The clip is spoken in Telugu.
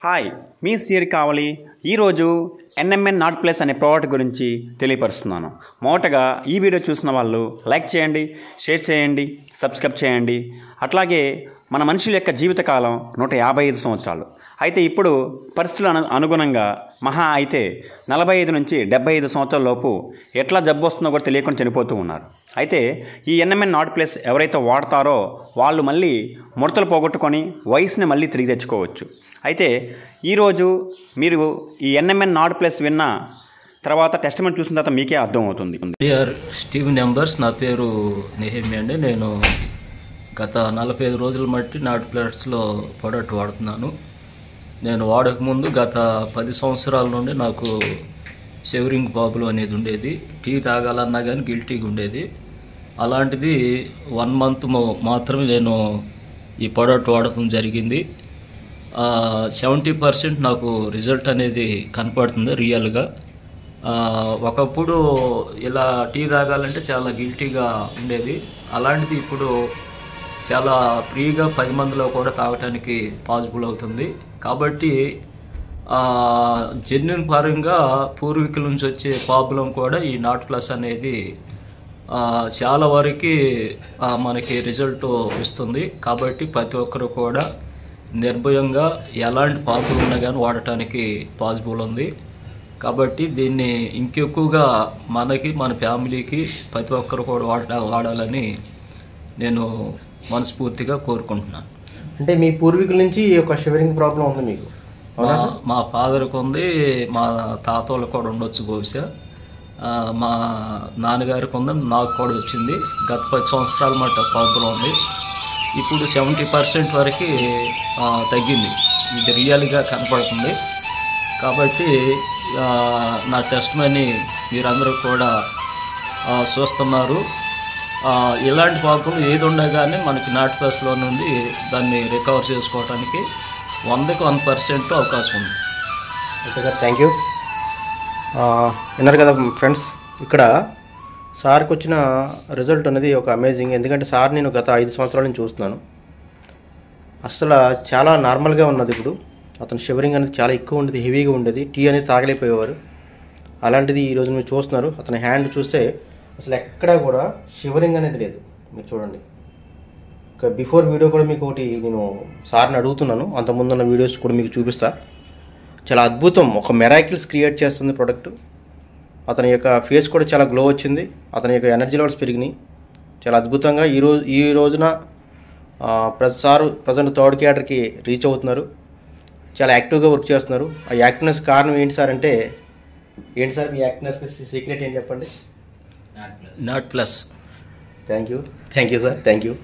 హాయ్, మీ శ్రీ కావాలి. ఈరోజు NMN నాట్ ప్లస్ అనే ప్రోడక్ట్ గురించి తెలియపరుస్తున్నాను. మొదటగా ఈ వీడియో చూసిన వాళ్ళు లైక్ చేయండి, షేర్ చేయండి, సబ్స్క్రైబ్ చేయండి. అట్లాగే మన మనుషుల యొక్క జీవితకాలం 155 సంవత్సరాలు. అయితే ఇప్పుడు పరిస్థితుల అనుగుణంగా మహా అయితే 45 నుంచి 75 సంవత్సరాల లోపు ఎట్లా జబ్బు వస్తుందో కూడా తెలియకుండా చనిపోతూ ఉన్నారు. అయితే ఈ NMN నాట్ ప్లస్ ఎవరైతే వాడతారో వాళ్ళు మళ్ళీ ముడతలు పోగొట్టుకొని వయసుని మళ్ళీ తిరిగి తెచ్చుకోవచ్చు. అయితే ఈరోజు మీరు ఈ NMN నాట్ ప్లస్ విన్న తర్వాత టెస్ట్మెంట్ చూసిన తర్వాత మీకే అర్థమవుతుంది. స్టీవ్ నెంబర్స్, నా పేరు నెహమి అండి. నేను గత 45 రోజుల మట్టి నాట్ ప్లస్లో ప్రోడక్ట్ వాడుతున్నాను. నేను వాడకముందు గత 10 సంవత్సరాల నుండి నాకు షివరింగ్ ప్రాబ్లం అనేది ఉండేది. టీ తాగాలన్నా కానీ గిల్టీగా ఉండేది. అలాంటిది 1 మంత్ మాత్రమే నేను ఈ ప్రోడక్ట్ వాడటం జరిగింది. 70% నాకు రిజల్ట్ అనేది కనపడుతుంది రియల్గా. ఒకప్పుడు ఇలా టీ తాగాలంటే చాలా గిల్టీగా ఉండేది. అలాంటిది ఇప్పుడు చాలా ఫ్రీగా 10 మందిలో కూడా తాగటానికి పాసిబుల్ అవుతుంది. కాబట్టి జెన్యున్ పరంగా పూర్వీకుల నుంచి వచ్చే ప్రాబ్లం కూడా ఈ నాట్ ప్లస్ అనేది చాలా వరకు మనకి రిజల్ట్ ఇస్తుంది. కాబట్టి ప్రతి ఒక్కరు కూడా నిర్భయంగా ఎలాంటి ప్రాబ్లం ఉన్నా కానీ వాడటానికి పాసిబుల్ ఉంది. కాబట్టి దీన్ని ఇంకెక్కువగా మనకి, మన ఫ్యామిలీకి ప్రతి ఒక్కరు కూడా వాడాలని నేను మనస్ఫూర్తిగా కోరుకుంటున్నాను. అంటే మీ పూర్వీకుల నుంచి ఒక షివరింగ్ ప్రాబ్లం ఉంది మీకు? మా ఫాదర్కి ఉంది, మా తాతోళ్ళు కూడా ఉండొచ్చు బహుశా. మా నాన్నగారికి ఉంది, నాకు కూడా వచ్చింది. గత 10 సంవత్సరాల మట్ట ప్రాబ్లం ఉంది. ఇప్పుడు 70% వరకు తగ్గింది. ఇది రియల్గా కనపడుతుంది. కాబట్టి నా టెస్ట్ మనీ మీరందరూ కూడా చూస్తున్నారు. ఇలాంటి ప్రాబ్లం ఏది ఉండగానే మనకి నాట్ ప్లస్లో నుండి దాన్ని రికవర్ చేసుకోవడానికి 100% అవకాశం ఉంది. Okay sir, thank you. విన్నారు కదా ఫ్రెండ్స్, ఇక్కడ సార్కి వచ్చిన రిజల్ట్ అనేది ఒక అమేజింగ్. ఎందుకంటే సార్ నేను గత 5 సంవత్సరాల నుంచి చూస్తున్నాను. అసలు చాలా నార్మల్గా ఉన్నది. ఇప్పుడు అతను షివరింగ్ అనేది చాలా ఎక్కువ ఉండేది, హెవీగా ఉండేది. టీ అనేది తాగలేకపోయేవారు. అలాంటిది ఈరోజు మీరు చూస్తున్నారు. అతని హ్యాండ్ చూస్తే అసలు ఎక్కడా కూడా షివరింగ్ అనేది లేదు. మీరు చూడండి. బిఫోర్ వీడియో కూడా మీకు ఒకటి నేను సార్ని అడుగుతున్నాను, అంతకుముందున్న వీడియోస్ కూడా మీకు చూపిస్తా. చాలా అద్భుతం, ఒక మెరాకిల్స్ క్రియేట్ చేస్తుంది ప్రోడక్ట్. అతని యొక్క ఫేస్ కూడా చాలా గ్లో వచ్చింది. అతని యొక్క ఎనర్జీ లెవెల్స్ పెరిగినాయి చాలా అద్భుతంగా. ఈ రోజున సార్ ప్రజెంట్ 3rd క్యాడర్కి రీచ్ అవుతున్నారు. చాలా యాక్టివ్గా వర్క్ చేస్తున్నారు. ఆ యాక్టివ్నెస్ కారణం ఏంటి సార్ అంటే, ఏంటి సార్ మీ యాక్టివ్నెస్కి సీక్రెట్ ఏంటి చెప్పండి? Not plus. Thank you sir, thank you.